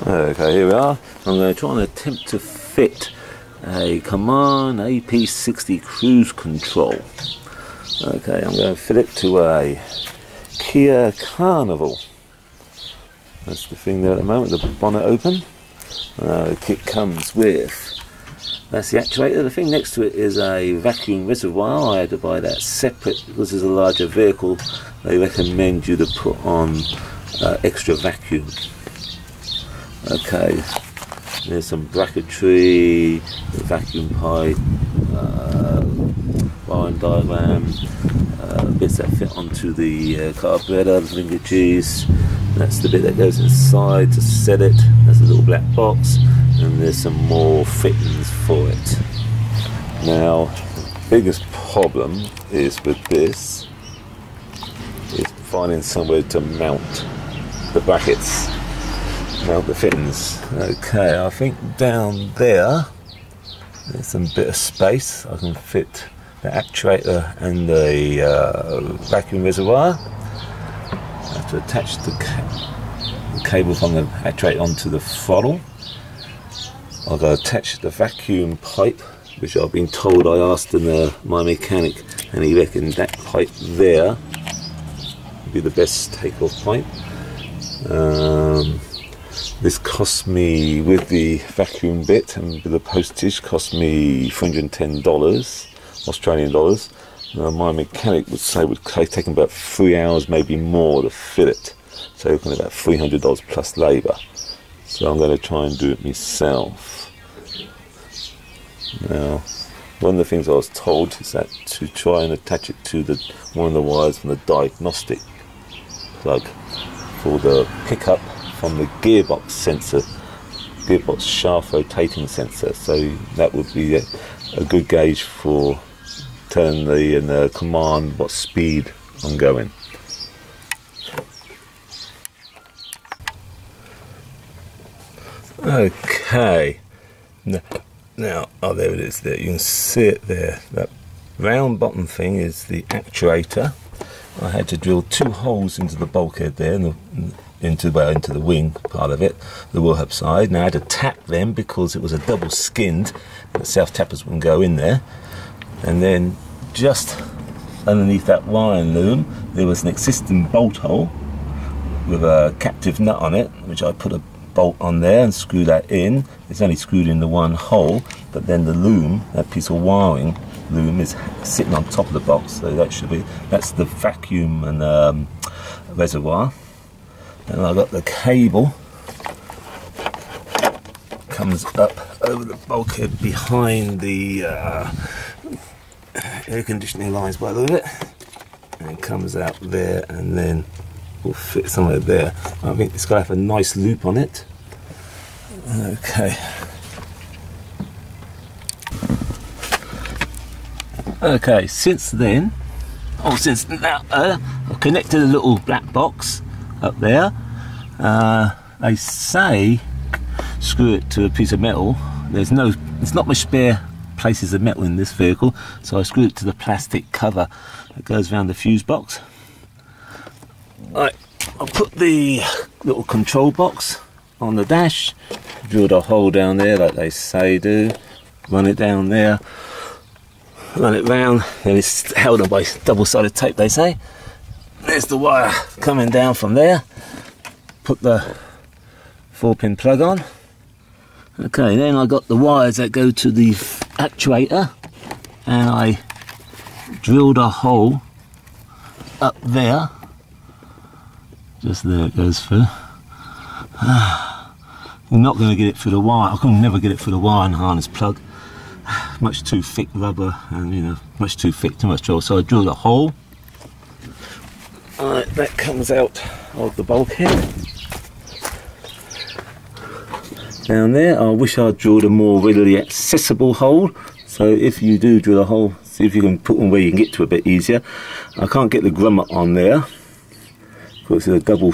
Okay, here we are. I'm going to try and attempt to fit a Command AP60 cruise control. Okay, I'm going to fit it to a Kia Carnival. That's the thing there at the moment, the bonnet open. The kit comes with, that's the actuator. The thing next to it is a vacuum reservoir. I had to buy that separate because it's a larger vehicle. They recommend you to put on extra vacuum. Okay, there's some bracketry, the vacuum pipe, wiring diagram, bits that fit onto the carburetor, linkages. That's the bit that goes inside to set it. That's a little black box, and there's some more fittings for it. Now, the biggest problem is with this is finding somewhere to mount the brackets. Mount the fittings. Okay, I think down there there's some bit of space. I can fit the actuator and the vacuum reservoir. I have to attach the cable from the actuator onto the throttle. I've got to attach the vacuum pipe, which I've been told, I asked my mechanic, and he reckoned that pipe there would be the best takeoff pipe. This cost me, with the vacuum bit and with the postage, cost me $310 Australian dollars. My mechanic would say it would take him about 3 hours, maybe more, to fit it. So looking at about $300 plus labour. So I'm going to try and do it myself. Now, one of the things I was told is that to try and attach it to one of the wires from the diagnostic plug for the pickup from the gearbox sensor, gearbox shaft rotating sensor. So that would be a good gauge for telling the command what speed I'm going. Okay, now, oh, there it is there, you can see it there. That round bottom thing is the actuator. I had to drill 2 holes into the bulkhead there, into the wing part of it, the wheel hub side. Now I had to tap them because it was a double skinned, the self tappers wouldn't go in there. And then just underneath that wiring loom there was an existing bolt hole with a captive nut on it, which I put a bolt on there and screw that in. It's only screwed in the one hole, but then the loom, that piece of wiring loom, is sitting on top of the box, so that's the vacuum and reservoir. And I've got the cable comes up over the bulkhead behind the air conditioning lines by the look of it, and it comes out there and then will fit somewhere there. I think it's got to have a nice loop on it. Okay. Okay, since now I've connected a little black box up there. They say screw it to a piece of metal. There's not much spare places of metal in this vehicle, so I screwed it to the plastic cover that goes around the fuse box. Right, I'll put the little control box on the dash, drilled a hole down there like they say do, run it down there, run it round, and it's held on by double-sided tape, they say. There's the wire coming down from there. Put the 4-pin plug on. Okay, then I got the wires that go to the actuator, and I drilled a hole up there. Just there it goes through. You're not going to get it through the wire. I can never get it through the wire and harness plug. Much too thick rubber, and much too thick, too much trouble. So I drilled a hole. Alright, that comes out of the bulkhead. Down there, I wish I'd drilled a more readily accessible hole. So if you do drill a hole, see if you can put one where you can get to a bit easier. I can't get the grommet on there because it's a double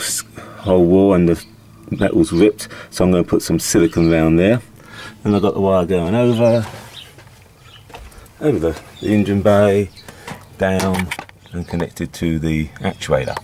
hole wall and the metal's ripped, so I'm going to put some silicone around there. And I've got the wire going over the engine bay, down and connected to the actuator.